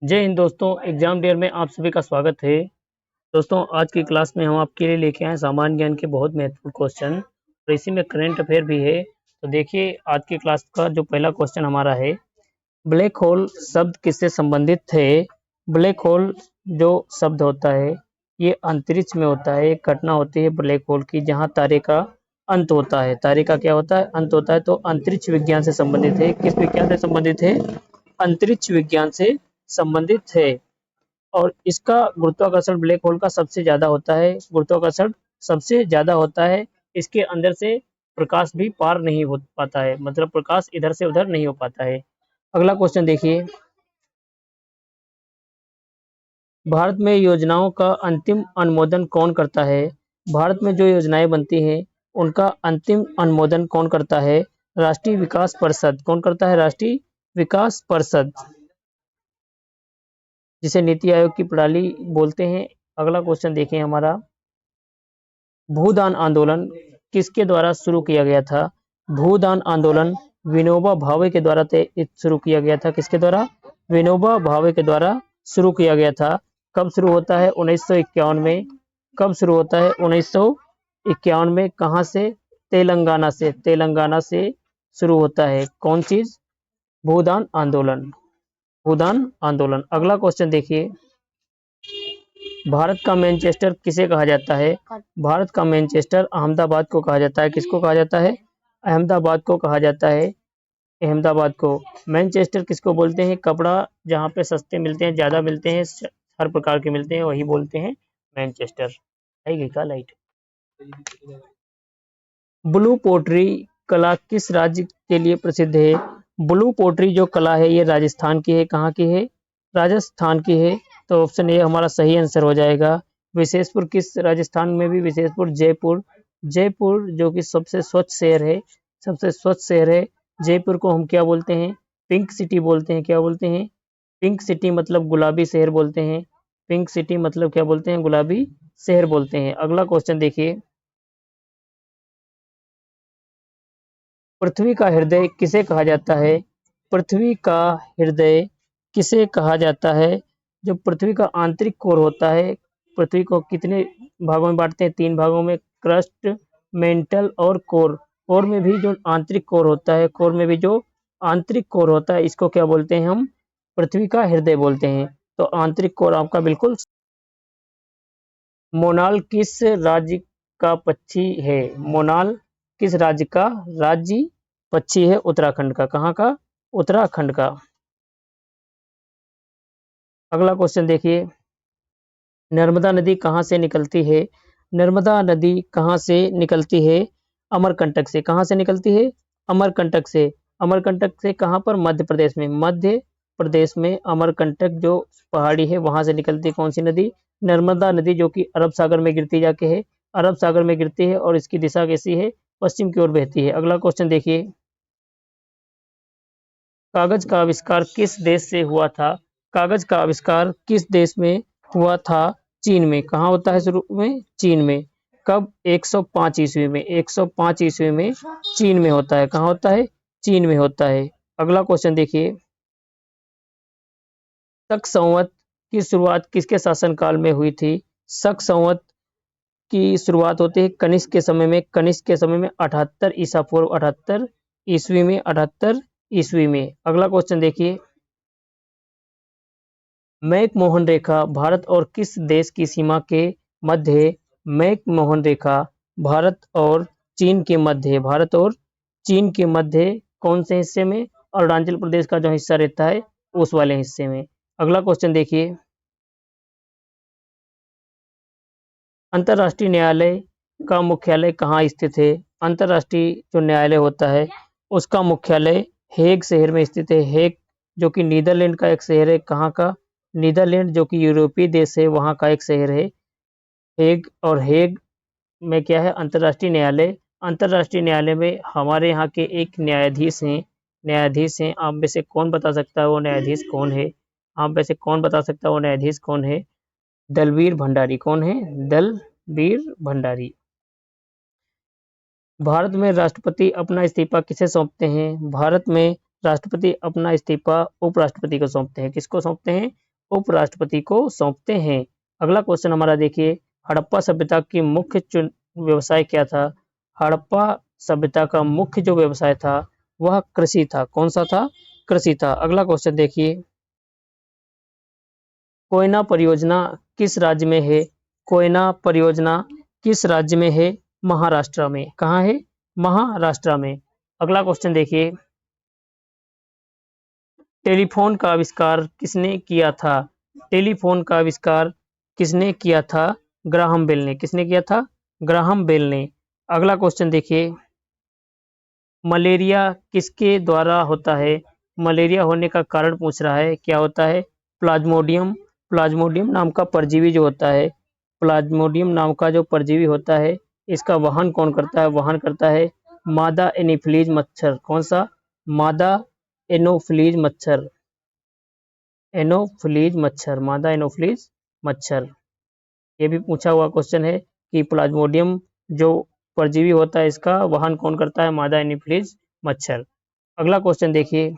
जय हिंद दोस्तों, exam dare में आप सभी का स्वागत है। दोस्तों, आज की क्लास में हम आपके लिए लेके आए सामान्य ज्ञान के बहुत महत्वपूर्ण क्वेश्चन और इसी में करंट अफेयर भी है। तो देखिए, आज की क्लास का जो पहला क्वेश्चन हमारा है, ब्लैक होल शब्द किससे संबंधित है। ब्लैक होल जो शब्द होता है ये अंतरिक्ष में होता है। एक घटना होती है ब्लैक होल की जहाँ तारे का अंत होता है। तारे का क्या होता है? अंत होता है। तो अंतरिक्ष विज्ञान से संबंधित है। किस विज्ञान से संबंधित है? अंतरिक्ष विज्ञान से संबंधित है। और इसका गुरुत्वाकर्षण ब्लैक होल का सबसे ज्यादा होता है। गुरुत्वाकर्षण सबसे ज्यादा होता है। इसके अंदर से प्रकाश भी पार नहीं हो पाता है, मतलब प्रकाश इधर से उधर नहीं हो पाता है। अगला क्वेश्चन देखिए, भारत में योजनाओं का अंतिम अनुमोदन कौन करता है। भारत में जो योजनाएं बनती हैं उनका अंतिम अनुमोदन कौन करता है? राष्ट्रीय विकास परिषद। कौन करता है? राष्ट्रीय विकास परिषद, जिसे नीति आयोग की प्रणाली बोलते हैं। अगला क्वेश्चन देखें हमारा, भूदान आंदोलन किसके द्वारा शुरू किया गया था? भूदान आंदोलन विनोबा भावे के द्वारा शुरू किया गया था। किसके द्वारा? विनोबा भावे के द्वारा शुरू किया गया था। कब शुरू होता है? 1951 में। कब शुरू होता है? 1951 में। कहाँ से? तेलंगाना से। तेलंगाना से शुरू होता है। कौन चीज? भूदान आंदोलन। भूदान आंदोलन। अगला क्वेश्चन देखिए, भारत का मैनचेस्टर किसे कहा जाता है? भारत का मैनचेस्टर अहमदाबाद को कहा जाता है। किसको कहा जाता है? अहमदाबाद को कहा जाता है। अहमदाबाद को। मैनचेस्टर किसको बोलते हैं? कपड़ा जहाँ पे सस्ते मिलते हैं, ज्यादा मिलते हैं, हर प्रकार के मिलते हैं, वही बोलते हैं मैनचेस्टर। आएगी का लाइट। ब्लू पोट्री कला किस राज्य के लिए प्रसिद्ध है? ब्लू पोट्री जो कला है ये राजस्थान की है। कहाँ की है? राजस्थान की है। तो ऑप्शन ए हमारा सही आंसर हो जाएगा। विशेषपुर किस राजस्थान में भी? विशेषपुर जयपुर। जयपुर जो कि सबसे स्वच्छ शहर है, सबसे स्वच्छ शहर है। जयपुर को हम क्या बोलते हैं? पिंक सिटी बोलते हैं। क्या बोलते हैं? पिंक सिटी मतलब गुलाबी शहर बोलते हैं। पिंक सिटी मतलब क्या बोलते हैं? गुलाबी शहर बोलते हैं। अगला क्वेश्चन देखिए, पृथ्वी का हृदय किसे कहा जाता है? पृथ्वी का हृदय किसे कहा जाता है? जो पृथ्वी का आंतरिक कोर होता है, पृथ्वी को कितने भागों में बांटते हैं? 3 भागों में, क्रस्ट, मेंटल और कोर। कोर में भी जो आंतरिक कोर होता है, कोर में भी जो आंतरिक कोर होता है, इसको क्या बोलते हैं हम? पृथ्वी का हृदय बोलते हैं। तो आंतरिक कोर आपका बिल्कुल। मोनाल किस राज्य का पक्षी है? मोनाल किस राज्य का राज्य पक्षी है? उत्तराखंड का। कहाँ का? उत्तराखंड का। अगला क्वेश्चन देखिए, नर्मदा नदी कहाँ से निकलती है? नर्मदा नदी कहाँ से निकलती है? अमरकंटक से। कहाँ से निकलती है? अमरकंटक से। अमरकंटक से कहाँ पर? मध्य प्रदेश में। मध्य प्रदेश में अमरकंटक जो पहाड़ी है वहां से निकलती है। कौन सी नदी? नर्मदा नदी, जो कि अरब सागर में गिरती जाके है। अरब सागर में गिरती है और इसकी दिशा कैसी है? पश्चिम की ओर बहती है। अगला क्वेश्चन देखिए, कागज का आविष्कार किस देश से हुआ था? कागज का आविष्कार किस देश में हुआ था? चीन में। कहाँ होता है शुरू में? चीन में। कब? 105 ईस्वी में। 105 ईस्वी में चीन में होता है। कहाँ होता है? चीन में होता है। अगला क्वेश्चन देखिए, शक संवत की शुरुआत किसके शासनकाल में हुई थी? शक संवत की शुरुआत होती है कनिष्क के समय में। कनिष्क के समय में 78 ईसा पूर्व, 78 ईस्वी में। 78 ईस्वी में। अगला क्वेश्चन देखिए, मैक-मोहन रेखा भारत और किस देश की सीमा के मध्य है? मैक-मोहन रेखा भारत और चीन के मध्य है। भारत और चीन के मध्य कौन से हिस्से में? अरुणाचल प्रदेश का जो हिस्सा रहता है उस वाले हिस्से में। अगला क्वेश्चन देखिए, अंतर्राष्ट्रीय न्यायालय का मुख्यालय कहाँ स्थित है? अंतर्राष्ट्रीय जो न्यायालय होता है उसका मुख्यालय हेग शहर में स्थित है। हेग जो कि नीदरलैंड का एक शहर है। कहाँ का? नीदरलैंड जो कि यूरोपीय देश है वहाँ का एक शहर है हेग। और हेग में क्या है? अंतर्राष्ट्रीय न्यायालय। अंतर्राष्ट्रीय न्यायालय में हमारे यहाँ के एक न्यायाधीश हैं। न्यायाधीश हैं। आप में से कौन बता सकता है वो न्यायाधीश कौन है? आप में से कौन बता सकता है वो न्यायाधीश कौन है? दलवीर भंडारी। कौन है? दलवीर भंडारी। भारत में राष्ट्रपति अपना इस्तीफा किसे सौंपते हैं? भारत में राष्ट्रपति अपना इस्तीफा उपराष्ट्रपति को सौंपते हैं। किसको सौंपते हैं? उपराष्ट्रपति को सौंपते हैं। अगला क्वेश्चन हमारा देखिए, हड़प्पा सभ्यता की मुख्य व्यवसाय क्या था? हड़प्पा सभ्यता का मुख्य जो व्यवसाय था वह कृषि था। कौन सा था? कृषि था। अगला क्वेश्चन देखिए, कोयना परियोजना किस राज्य में है? कोयना परियोजना किस राज्य में है? महाराष्ट्र में। कहाँ है? महाराष्ट्र में। अगला क्वेश्चन देखिए, टेलीफोन का आविष्कार किसने किया था? टेलीफोन का आविष्कार किसने किया था? ग्राहम बेल ने। किसने किया था? ग्राहम बेल ने। अगला क्वेश्चन देखिए, मलेरिया किसके द्वारा होता है? मलेरिया होने का कारण पूछ रहा है। क्या होता है? प्लाज्मोडियम। प्लाज्मोडियम नाम का परजीवी जो होता है, प्लाज्मोडियम नाम का जो परजीवी होता है, इसका वहन कौन करता है? वहन करता है मादा एनोफिलीज मच्छर। कौन सा? मादा एनोफिलीज मच्छर। एनोफिलीज मच्छर, मादा एनोफिलीज मच्छर। ये भी पूछा हुआ क्वेश्चन है कि प्लाज्मोडियम जो परजीवी होता है इसका वहन कौन करता है? मादा एनोफिलीज मच्छर। अगला क्वेश्चन देखिए,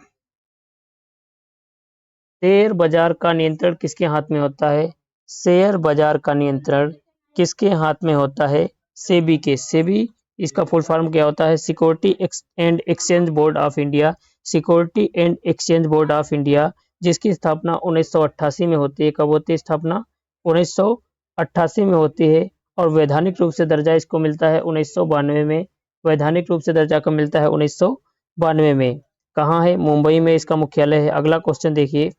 शेयर बाजार का नियंत्रण किसके हाथ में होता है? शेयर बाजार का नियंत्रण किसके हाथ में होता है? सेबी के। सेबी इसका फुल फॉर्म क्या होता है? Security and exchange board of India. Security and exchange board of India, जिसकी स्थापना 1988 में होती है। कब होती है स्थापना? 1988 में होती है। और वैधानिक रूप से दर्जा इसको मिलता है 1992 में। वैधानिक रूप से दर्जा कब मिलता है? 1992 में। कहाँ है? मुंबई में इसका मुख्यालय है। अगला क्वेश्चन देखिए,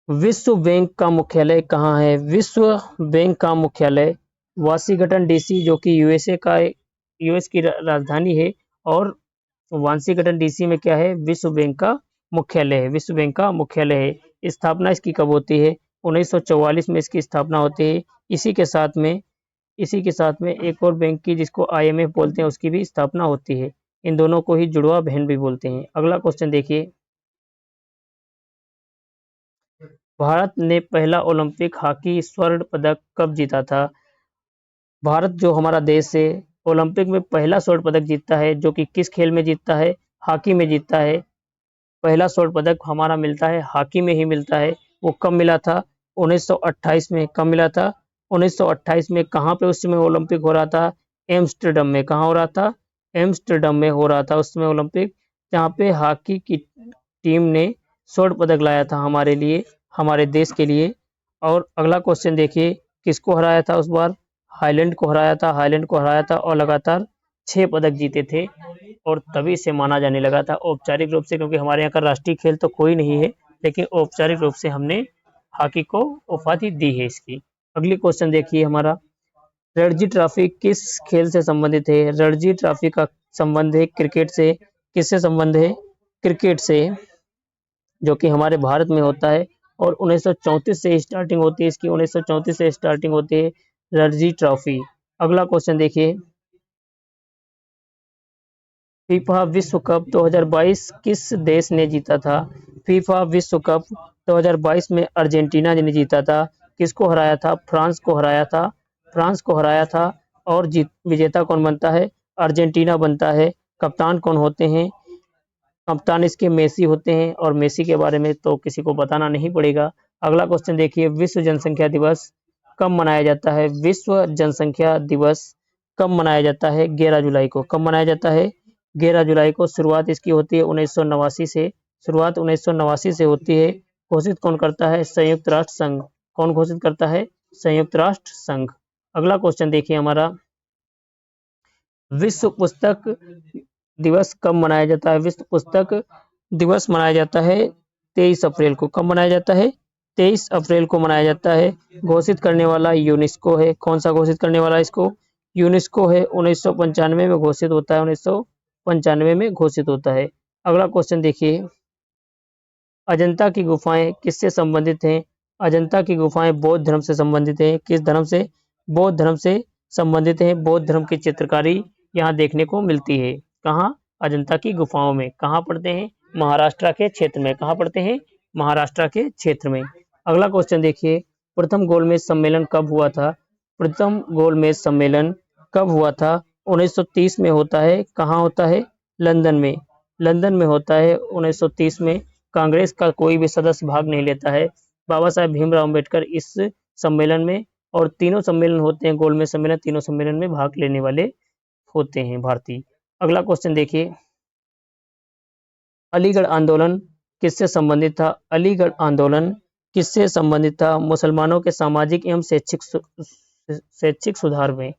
विश्व बैंक का मुख्यालय कहाँ है? विश्व बैंक का मुख्यालय वाशिंगटन डीसी, जो कि यूएस की राजधानी है। और वाशिंगटन डीसी में क्या है? विश्व बैंक का मुख्यालय है। विश्व बैंक का मुख्यालय है। स्थापना इसकी कब होती है? 1944 में इसकी स्थापना होती है। इसी के साथ में एक और बैंक की, जिसको आईएमएफ बोलते हैं, उसकी भी स्थापना होती है। इन दोनों को ही जुड़वा बहन भी बोलते हैं। अगला क्वेश्चन देखिए, भारत ने पहला ओलंपिक हॉकी स्वर्ण पदक कब जीता था? भारत जो हमारा देश है, ओलंपिक में पहला स्वर्ण पदक जीतता है, जो कि किस खेल में जीतता है? हॉकी में जीतता है। पहला स्वर्ण पदक हमारा मिलता है हॉकी में ही मिलता है। वो कब मिला था? 1928 में। कब मिला था? 1928 में। कहाँ पे उस समय ओलंपिक हो रहा था? एम्स्टर्डम में। कहाँ हो रहा था? एम्स्टर्डम में हो रहा था उस समय ओलंपिक, जहाँ पे हॉकी की टीम ने स्वर्ण पदक लाया था हमारे लिए, हमारे देश के लिए। और अगला क्वेश्चन देखिए, किसको हराया था उस बार? हाईलैंड को हराया था। हाईलैंड को हराया था और लगातार 6 पदक जीते थे। और तभी इसे माना जाने लगा था औपचारिक रूप से, क्योंकि हमारे यहाँ का राष्ट्रीय खेल तो कोई नहीं है, लेकिन औपचारिक रूप से हमने हॉकी को उपाधि दी है इसकी। अगली क्वेश्चन देखिए हमारा, रणजी ट्रॉफी किस खेल से संबंधित है? रणजी ट्रॉफी का संबंध है क्रिकेट से। किससे संबंध है? क्रिकेट से, जो कि हमारे भारत में होता है। और 1934 से स्टार्टिंग होती है इसकी। 1934 से स्टार्टिंग होती है रणजी ट्रॉफी। अगला क्वेश्चन देखिए, फीफा विश्व कप 2022 किस देश ने जीता था? फीफा विश्व कप 2022 में अर्जेंटीना ने जीता था। किसको हराया था? फ्रांस को हराया था। फ्रांस को हराया था। और विजेता कौन बनता है? अर्जेंटीना बनता है। कप्तान कौन होते हैं? कप्तान इसके मेसी होते हैं। और मेसी के बारे में तो किसी को बताना नहीं पड़ेगा। अगला क्वेश्चन देखिए, विश्व जनसंख्या दिवस कब मनाया जाता है? विश्व जनसंख्या दिवस कब मनाया जाता है? 11 जुलाई को। कब मनाया जाता है? 11 जुलाई को। शुरुआत इसकी होती है 1989 से। शुरुआत 1989 से होती है। घोषित कौन करता है? संयुक्त राष्ट्र संघ। कौन घोषित करता है? संयुक्त राष्ट्र संघ। अगला क्वेश्चन देखिए हमारा, विश्व पुस्तक दिवस कब मनाया जाता है? विश्व पुस्तक दिवस मनाया जाता है 23 अप्रैल को। कब मनाया जाता है? 23 अप्रैल को मनाया जाता है। घोषित करने वाला यूनेस्को है। कौन सा घोषित करने वाला इसको? यूनेस्को है। 1995 में घोषित होता है। 1995 में घोषित होता है। अगला क्वेश्चन देखिए, अजंता की गुफाएं किससे संबंधित हैं? अजंता की गुफाएं बौद्ध धर्म से संबंधित हैं। किस धर्म से? बौद्ध धर्म से संबंधित हैं। बौद्ध धर्म की चित्रकारी यहाँ देखने को मिलती है। कहाँ? अजंता की गुफाओं में। कहाँ पड़ते हैं? महाराष्ट्र के क्षेत्र में। कहाँ पड़ते हैं? महाराष्ट्र के क्षेत्र में। अगला क्वेश्चन देखिए, प्रथम गोलमेज सम्मेलन कब हुआ था? प्रथम गोलमेज सम्मेलन कब हुआ था? 1930 में होता है। कहाँ होता है? लंदन में। लंदन में होता है 1930 में। कांग्रेस का कोई भी सदस्य भाग नहीं लेता है। बाबा साहेब भीमराव अम्बेडकर इस सम्मेलन में, और तीनों सम्मेलन होते हैं गोलमेज सम्मेलन, तीनों सम्मेलन में भाग लेने वाले होते हैं भारतीय। अगला क्वेश्चन देखिए, अलीगढ़ आंदोलन किससे संबंधित था? अलीगढ़ आंदोलन किससे संबंधित था? मुसलमानों के सामाजिक एवं शैक्षिक सुधार में,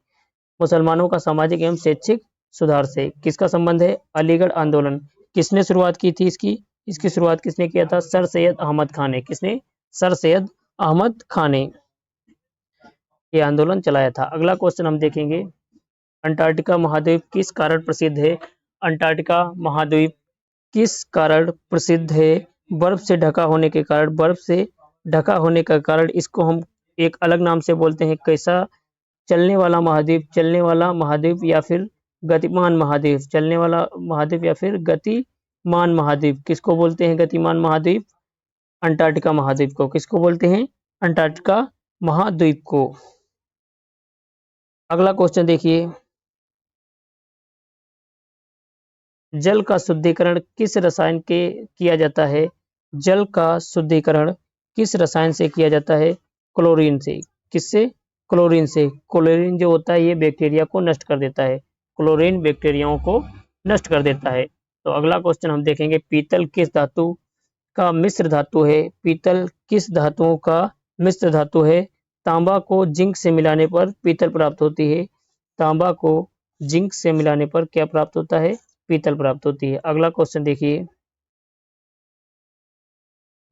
मुसलमानों का सामाजिक एवं शैक्षिक सुधार से किसका संबंध है? अलीगढ़ आंदोलन किसने शुरुआत की थी इसकी? इसकी शुरुआत किसने किया था? सर सैयद अहमद खान ने। किसने? सर सैयद अहमद खान ने ये आंदोलन चलाया था। अगला क्वेश्चन हम देखेंगे, अंटार्कटिका महाद्वीप किस कारण प्रसिद्ध है? अंटार्कटिका महाद्वीप किस कारण प्रसिद्ध है? बर्फ से ढका होने के कारण, बर्फ से ढका होने का कारण इसको हम एक अलग नाम से बोलते हैं, कैसा? चलने वाला महाद्वीप, चलने वाला महाद्वीप या फिर गतिमान महाद्वीप, चलने वाला महाद्वीप या फिर गतिमान महाद्वीप। किसको बोलते हैं गतिमान महाद्वीप? अंटार्कटिका महाद्वीप को। किसको बोलते हैं? अंटार्कटिका महाद्वीप को। अगला क्वेश्चन देखिए, जल का शुद्धिकरण किस रसायन के किया जाता है? जल का शुद्धिकरण किस रसायन से किया जाता है? क्लोरीन से। किससे? क्लोरीन से। क्लोरीन जो होता है ये बैक्टीरिया को नष्ट कर देता है, क्लोरीन बैक्टीरियाओं को नष्ट कर देता है। तो अगला क्वेश्चन हम देखेंगे, पीतल किस धातु का मिश्र धातु है? पीतल किस धातुओं का मिश्र धातु है? तांबा को जिंक से मिलाने पर पीतल प्राप्त होती है। तांबा को जिंक से मिलाने पर क्या प्राप्त होता है? पीतल प्राप्त होती है। अगला क्वेश्चन देखिए,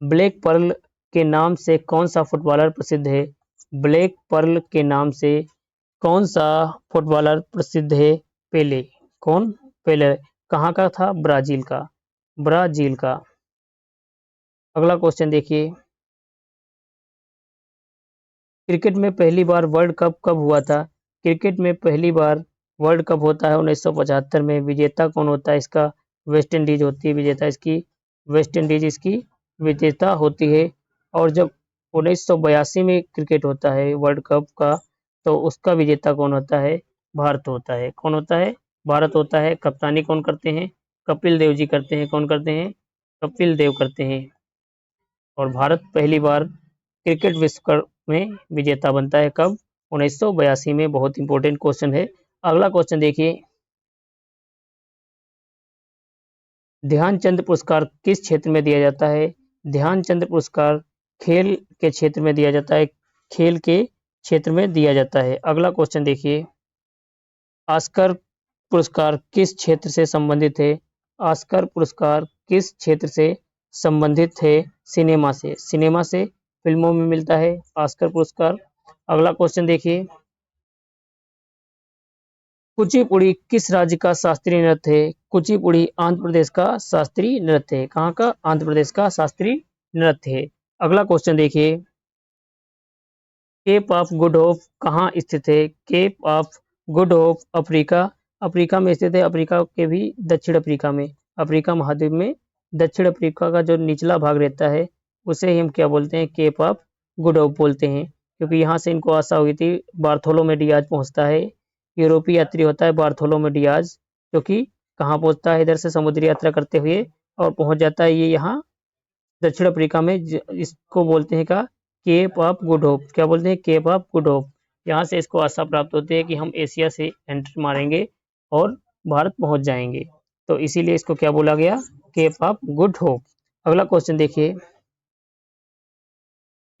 ब्लैक पर्ल के नाम से कौन सा फुटबॉलर प्रसिद्ध है? ब्लैक पर्ल के नाम से कौन सा फुटबॉलर प्रसिद्ध है? पेले। कौन? पेले। कहाँ का था? ब्राजील का। ब्राजील का। अगला क्वेश्चन देखिए, क्रिकेट में पहली बार वर्ल्ड कप कब हुआ था? क्रिकेट में पहली बार वर्ल्ड कप होता है 1975 में। विजेता कौन होता है इसका? वेस्ट इंडीज होती है विजेता इसकी, वेस्ट इंडीज इसकी विजेता होती है। और जब 1982 में क्रिकेट होता है वर्ल्ड कप का, तो उसका विजेता कौन होता है? भारत होता है। कौन होता है? भारत होता है। कप्तानी कौन करते हैं? कपिल देव जी करते हैं। कौन करते हैं? कपिल देव करते हैं। और भारत पहली बार क्रिकेट विश्व कप में विजेता बनता है। कब? 1982 में। बहुत इंपॉर्टेंट क्वेश्चन है। अगला क्वेश्चन देखिए, ध्यानचंद पुरस्कार किस क्षेत्र में दिया जाता है? ध्यानचंद पुरस्कार खेल के क्षेत्र में दिया जाता है, खेल के क्षेत्र में दिया जाता है। अगला क्वेश्चन देखिए, ऑस्कर पुरस्कार किस क्षेत्र से संबंधित है? ऑस्कर पुरस्कार किस क्षेत्र से संबंधित है? सिनेमा से। सिनेमा से, फिल्मों में मिलता है ऑस्कर पुरस्कार। अगला क्वेश्चन देखिए, कुचिपुड़ी किस राज्य का शास्त्रीय नृत्य है? कुचिपुड़ी आंध्र प्रदेश का शास्त्रीय नृत्य है। कहाँ का? आंध्र प्रदेश का शास्त्रीय नृत्य है। अगला क्वेश्चन देखिए, केप ऑफ गुड होप कहाँ स्थित है? Cape of Good Hope Africa, Africa में स्थित है। अफ्रीका के भी दक्षिण अफ्रीका में, अफ्रीका महाद्वीप में दक्षिण अफ्रीका का जो निचला भाग रहता है उसे ही हम क्या बोलते हैं? केप ऑफ गुड होप बोलते हैं। क्योंकि यहाँ से इनको आशा हुई थी, बार्थोलोमे डियाज पहुँचता है, यूरोपीय यात्री होता है बार्थोलोमे डियाज, जो कि कहाँ पहुँचता है? इधर से समुद्री यात्रा करते हुए और पहुँच जाता है ये यहाँ दक्षिण अफ्रीका में। इसको बोलते हैं का? Cape of Good Hope. क्या बोलते हैं? Cape of Good Hope. यहाँ से इसको आशा प्राप्त होती है कि हम एशिया से एंटर मारेंगे और भारत पहुँच जाएंगे, तो इसीलिए इसको क्या बोला गया? Cape of Good Hope. अगला क्वेश्चन देखिए,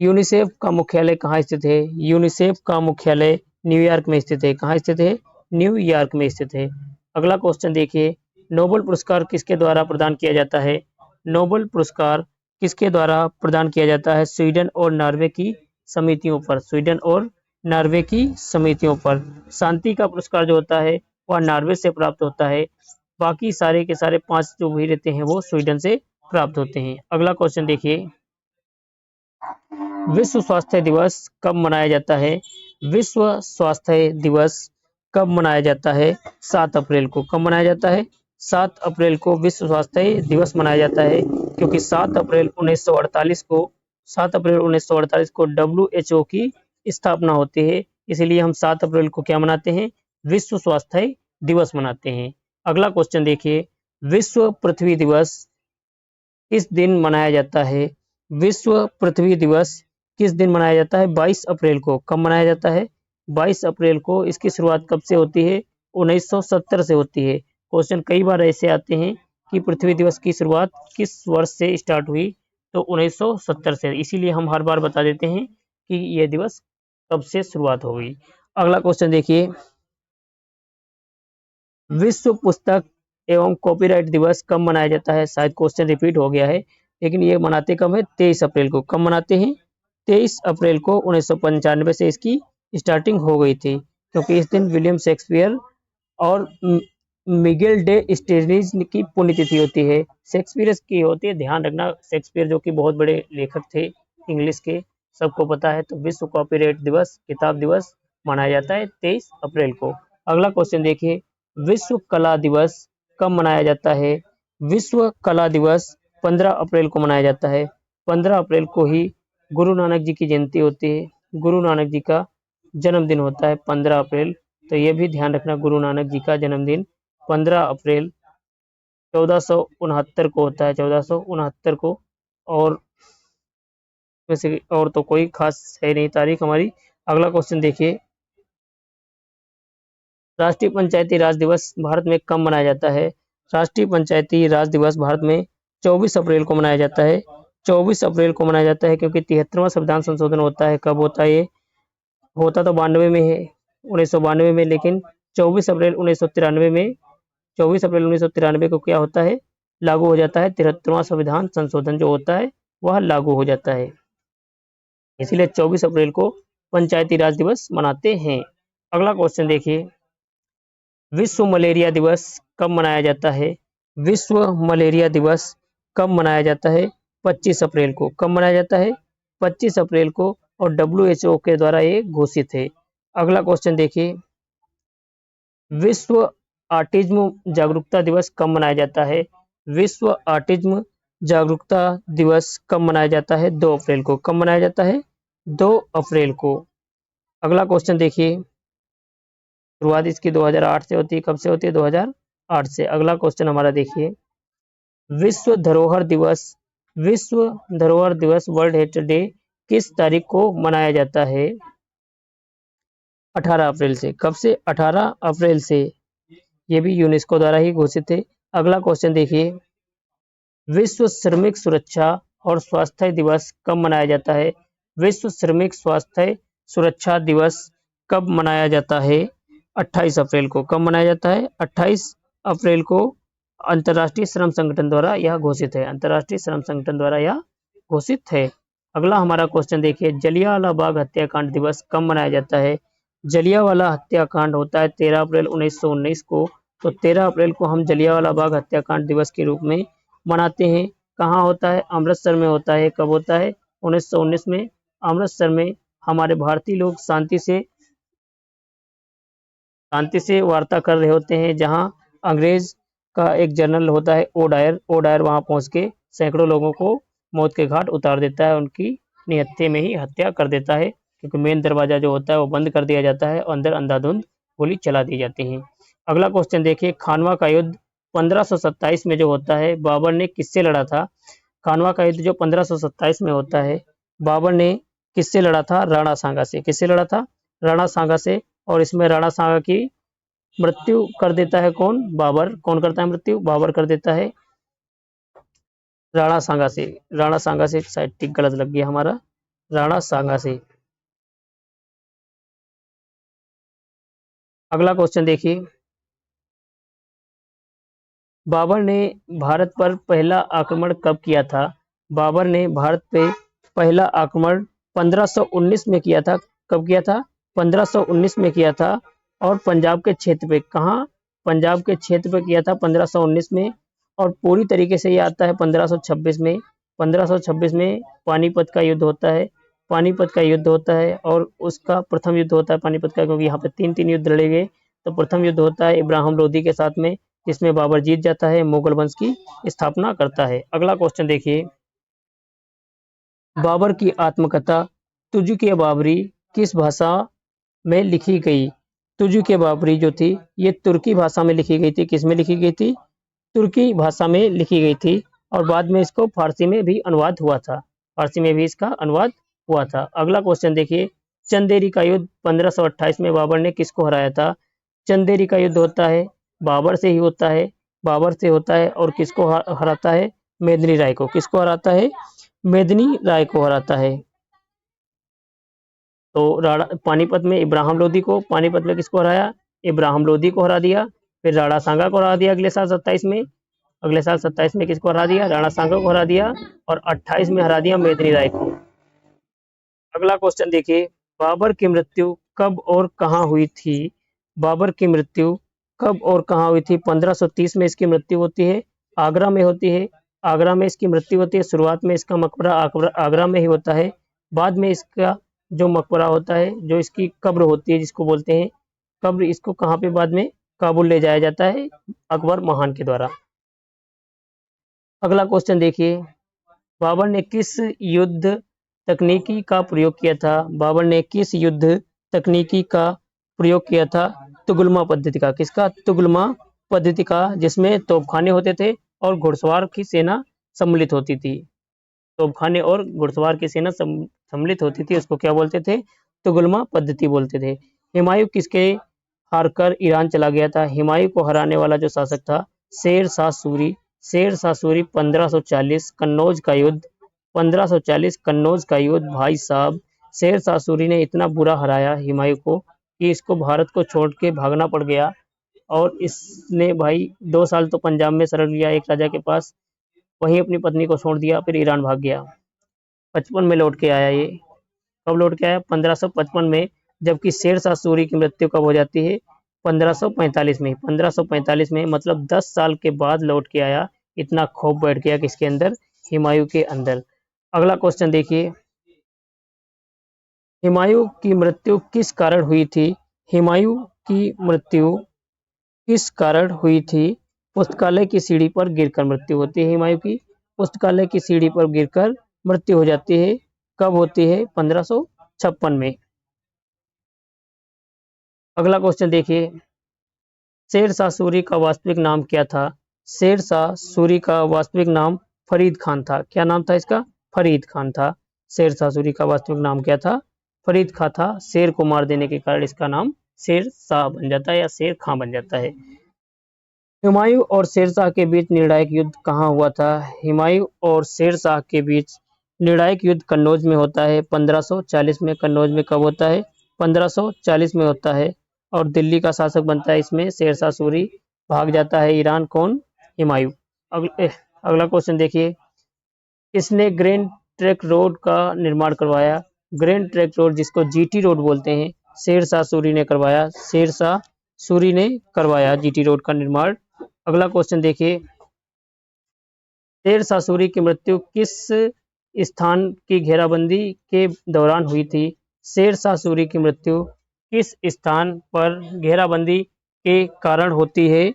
यूनिसेफ का मुख्यालय कहाँ स्थित है? यूनिसेफ का मुख्यालय न्यूयॉर्क में स्थित है। कहाँ स्थित है? न्यूयॉर्क में स्थित है। अगला क्वेश्चन देखिए, नोबेल पुरस्कार किसके द्वारा प्रदान किया जाता है? नोबेल पुरस्कार किसके द्वारा प्रदान किया जाता है? स्वीडन और नॉर्वे की समितियों पर। स्वीडन और नॉर्वे की समितियों पर। शांति का पुरस्कार जो होता है वह नॉर्वे से प्राप्त होता है। बाकी सारे के सारे 5 जो भी रहते हैं वो स्वीडन से प्राप्त होते हैं। अगला क्वेश्चन देखिए, विश्व स्वास्थ्य दिवस कब मनाया जाता है? विश्व स्वास्थ्य दिवस कब मनाया जाता है? 7 अप्रैल को। कब मनाया जाता है? 7 अप्रैल को विश्व स्वास्थ्य दिवस मनाया जाता है। क्योंकि 7 अप्रैल 1948 को 7 अप्रैल 1948 को WHO की स्थापना होती है, इसलिए हम 7 अप्रैल को क्या मनाते हैं? विश्व स्वास्थ्य दिवस मनाते हैं। अगला क्वेश्चन देखिए, विश्व पृथ्वी दिवस किस दिन मनाया जाता है? विश्व पृथ्वी दिवस किस दिन मनाया जाता है? 22 अप्रैल को। कब मनाया जाता है? 22 अप्रैल को। इसकी शुरुआत कब से होती है? 1970 से होती है। क्वेश्चन कई बार ऐसे आते हैं कि पृथ्वी दिवस की शुरुआत किस वर्ष से स्टार्ट हुई, तो 1970 से। इसीलिए हम हर बार बता देते हैं कि यह दिवस कब से शुरुआत हो गई। अगला क्वेश्चन देखिए, विश्व पुस्तक एवं कॉपीराइट दिवस कब मनाया जाता है? शायद क्वेश्चन रिपीट हो गया है, लेकिन ये मनाते कब है? 23 अप्रैल को। कब मनाते हैं? 23 अप्रैल को 1995 से इसकी स्टार्टिंग हो गई थी, क्योंकि इस दिन विलियम शेक्सपियर और मिगेल डे स्टेरिज की पुण्यतिथि होती है। शेक्सपियर की होती है, ध्यान रखना, शेक्सपियर जो कि बहुत बड़े लेखक थे इंग्लिश के, सबको पता है। तो विश्व कॉपीराइट दिवस, किताब दिवस मनाया जाता है 23 अप्रैल को। अगला क्वेश्चन देखिए, विश्व कला दिवस कब मनाया जाता है? विश्व कला दिवस 15 अप्रैल को मनाया जाता है। 15 अप्रैल को ही गुरु नानक जी की जयंती होती है। गुरु नानक जी का जन्मदिन होता है 15 अप्रैल। तो ये भी ध्यान रखना, गुरु नानक जी का जन्मदिन 15 अप्रैल 1469 को होता है, 1469 को। और वैसे और तो कोई खास है नहीं तारीख हमारी। अगला क्वेश्चन देखिए, राष्ट्रीय पंचायती राज दिवस भारत में कब मनाया जाता है? राष्ट्रीय पंचायती राज दिवस भारत में 24 अप्रैल को मनाया जाता है। 24 अप्रैल को मनाया जाता है, क्योंकि 73वां संविधान संशोधन होता है। कब होता है ये? होता तो 92 में है, 1992 में, लेकिन 24 अप्रैल 1993 में, 24 अप्रैल 1993 को क्या होता है? लागू हो जाता है। 73वां संविधान संशोधन जो होता है वह लागू हो जाता है। इसीलिए 24 अप्रैल को पंचायती राज दिवस मनाते हैं। अगला क्वेश्चन देखिए, विश्व मलेरिया दिवस कब मनाया जाता है? विश्व मलेरिया दिवस कब मनाया जाता है? 25 अप्रैल को। कब मनाया जाता है? 25 अप्रैल को, और WHO के द्वारा ये घोषित है। अगला क्वेश्चन देखिए, विश्व ऑटिज्म जागरूकता दिवस कब मनाया जाता है? विश्व ऑटिज्म जागरूकता दिवस कब मनाया जाता है? 2 अप्रैल को। कब मनाया जाता है? 2 अप्रैल को। अगला क्वेश्चन देखिए, शुरुआत इसकी 2008 से होती है। कब से होती है? 2008 से। अगला क्वेश्चन हमारा देखिए, विश्व धरोहर दिवस, विश्व धरोहर दिवस वर्ल्ड हेरिटेज डे किस तारीख को मनाया जाता है? 18 अप्रैल से। कब से? 18 अप्रैल से। ये भी यूनेस्को द्वारा ही घोषित है। अगला क्वेश्चन देखिए, विश्व श्रमिक सुरक्षा और स्वास्थ्य दिवस कब मनाया जाता है? विश्व श्रमिक स्वास्थ्य सुरक्षा दिवस कब मनाया जाता है? 28 अप्रैल को। कब मनाया जाता है? 28 अप्रैल को अंतर्राष्ट्रीय श्रम संगठन द्वारा यह घोषित है। अंतर्राष्ट्रीय श्रम संगठन द्वारा यह घोषित है। अगला हमारा क्वेश्चन देखिए, जलियांवाला बाग हत्याकांड दिवस कब मनाया जाता है? जलियांवाला हत्याकांड होता है 13 अप्रैल 1919 को। तो 13 अप्रैल को हम जलियांवाला बाग हत्याकांड दिवस के रूप में मनाते हैं। कहाँ होता है? अमृतसर में होता है। कब होता है? 1919 में अमृतसर में हमारे भारतीय लोग शांति से वार्ता कर रहे होते हैं, जहां अंग्रेज का एक जनरल होता है ओडायर वहां पहुंच के सैकड़ों लोगों को मौत के घाट उतार देता है, उनकी निहत्थे में ही हत्या कर देता है, क्योंकि मेन दरवाजा जो होता है वो बंद कर दिया जाता है और अंदर अंधाधुंध गोली चला दी जाती है। अगला क्वेश्चन देखिए, खानवा का युद्ध 1527 में जो होता है, बाबर ने किससे लड़ा था? खानवा का युद्ध जो 1527 में होता है, बाबर ने किससे लड़ा था? राणा सांगा से। किससे लड़ा था? राणा सांगा से। और इसमें राणा सांगा की मृत्यु कर देता है कौन? बाबर। कौन करता है मृत्यु? बाबर कर देता है राणा सांगा से। राणा सांगा से, शायद टिक गलत लग गया हमारा, राणा सांगा से। अगला क्वेश्चन देखिए, बाबर ने भारत पर पहला आक्रमण कब किया था? बाबर ने भारत पे पहला आक्रमण 1519 में किया था। कब किया था? 1519 में किया था। और पंजाब के क्षेत्र पे, कहाँ? पंजाब के क्षेत्र पे किया था 1519 में। और पूरी तरीके से ये आता है 1526 में। 1526 में पानीपत का युद्ध होता है। पानीपत का युद्ध होता है, और उसका प्रथम युद्ध होता है पानीपत का, क्योंकि यहाँ पे 3 युद्ध लड़े गए। तो प्रथम युद्ध होता है इब्राहिम लोदी के साथ में, जिसमें बाबर जीत जाता है, मुगल वंश की स्थापना करता है। अगला क्वेश्चन देखिए, बाबर की आत्मकथा तुझ के बाबरी किस भाषा में लिखी गई? तुझ के बाबरी जो थी, ये तुर्की भाषा में लिखी गई थी। किस में लिखी गई थी? तुर्की भाषा में लिखी गई थी। और बाद में इसको फारसी में भी अनुवाद हुआ था, फारसी में भी इसका अनुवाद हुआ था। अगला क्वेश्चन देखिए, चंदेरी का युद्ध 1528 में बाबर ने किसको हराया था? चंदेरी का युद्ध होता है बाबर से ही होता है, बाबर से होता है और किसको हराता है? मेदिनी राय को। किसको हराता है? मेदिनी राय को हराता है। तो राणा पानीपत में इब्राहिम लोदी को, पानीपत में किसको हराया? इब्राहिम लोदी को हरा दिया। फिर राणा सांगा को हरा दिया अगले साल 27 में। अगले साल 27 में किसको हरा दिया? राणा सांगा को हरा दिया। और 28 में हरा दिया मेदिनी राय को। अगला क्वेश्चन देखिए, बाबर की मृत्यु कब और कहाँ हुई थी? बाबर की मृत्यु कब और कहाँ हुई थी? 1530 में इसकी मृत्यु होती है, आगरा में होती है। आगरा में इसकी मृत्यु होती है। शुरुआत में इसका मकबरा आगरा में ही होता है। बाद में इसका जो मकबरा होता है, जो इसकी कब्र होती है जिसको बोलते हैं कब्र, इसको कहाँ पे बाद में काबुल ले जाया जाता है? अकबर महान के द्वारा। अगला क्वेश्चन देखिए, बाबर ने किस युद्ध तकनीकी का प्रयोग किया था? बाबर ने किस युद्ध तकनीकी का प्रयोग किया था? तुगलमा पद्धति का। किसका? तुगलमा पद्धति का, जिसमें तोपखाने होते थे और घुड़सवार की सेना सम्मिलित होती थी। तोपखाने और घुड़सवार की सेना सम्मिलित होती थी, उसको क्या बोलते थे? तुगलमा पद्धति बोलते थे। हुमायूं किसके हारकर ईरान चला गया था? हुमायूं को हराने वाला जो शासक था, शेर शाह सूरी। शेर शाह सूरी 1540 कन्नौज का युद्ध, 1540 कन्नौज का युद्ध। भाई साहब, शेर शाह सूरी ने इतना बुरा हराया हुमायूं को कि इसको भारत को छोड़ के भागना पड़ गया। और इसने भाई 2 साल तो पंजाब में शरण लिया एक राजा के पास, वहीं अपनी पत्नी को छोड़ दिया, फिर ईरान भाग गया। 55 में लौट के आया ये। कब लौट के आया? 1555 में। जबकि शेर शाह सूरी की मृत्यु कब हो जाती है? 1545 में। 1545 में, मतलब 10 साल के बाद लौट के आया। इतना खौफ बैठ गया किसके अंदर? हुमायूं के अंदर। अगला क्वेश्चन देखिए, हुमायूं की मृत्यु किस कारण हुई थी? हुमायूं की मृत्यु किस कारण हुई थी? पुस्तकालय की सीढ़ी पर गिरकर मृत्यु होती है हुमायूं की। पुस्तकालय की सीढ़ी पर गिरकर मृत्यु हो जाती है। कब होती है? 1556 में। अगला क्वेश्चन देखिए, शेर शाह सूरी का वास्तविक नाम क्या था? शेर शाह सूरी का वास्तविक नाम फरीद खान था। क्या नाम था इसका? फरीद खान था। शेर शाह सूरी का वास्तविक नाम क्या था? फरीद खान था। शेर को मार देने के कारण इसका नाम शेर शाह बन जाता है या शेर खां बन जाता है। हुमायूं और शेरशाह के बीच निर्णायक युद्ध कहाँ हुआ था? हुमायूं और शेरशाह के बीच निर्णायक युद्ध कन्नौज में होता है 1540 में। कन्नौज में कब होता है? 1540 में होता है। और दिल्ली का शासक बनता है इसमें शेरशाह सूरी, भाग जाता है ईरान। कौन? हुमायूं। अगला क्वेश्चन देखिए, इसने ग्रैंड ट्रंक रोड का निर्माण करवाया? ग्रैंड ट्रंक रोड, जिसको जीटी रोड बोलते हैं, शेरशाह सूरी ने करवाया। शेरशाह सूरी ने करवाया जीटी रोड का निर्माण। अगला क्वेश्चन देखिए, शेर शाह सूरी की मृत्यु किस स्थान की घेराबंदी के दौरान हुई थी? शेर शाह सूरी की मृत्यु किस स्थान पर घेराबंदी के कारण होती है?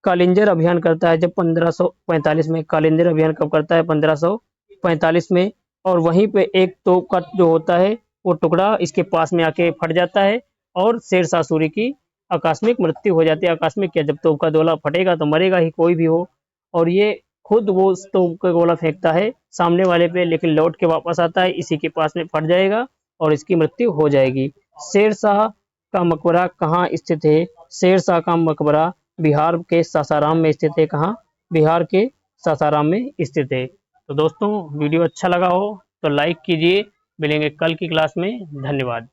कालिंजर अभियान करता है जब 1545 में। कालिंजर अभियान कब करता है? 1545 में। और वहीं पे एक तोप का जो होता है वो टुकड़ा इसके पास में आके फट जाता है और शेर शाह सूरी की आकस्मिक मृत्यु हो जाती है। आकस्मिक क्या, जब तोप का गोला फटेगा तो मरेगा ही कोई भी हो। और ये खुद वो उस तोप का गोला फेंकता है सामने वाले पे, लेकिन लौट के वापस आता है, इसी के पास में फट जाएगा और इसकी मृत्यु हो जाएगी। शेर शाह का मकबरा कहाँ स्थित है? शेर शाह का मकबरा बिहार के सासाराम में स्थित है। कहाँ? बिहार के सासाराम में स्थित है। तो दोस्तों, वीडियो अच्छा लगा हो तो लाइक कीजिए। मिलेंगे कल की क्लास में। धन्यवाद।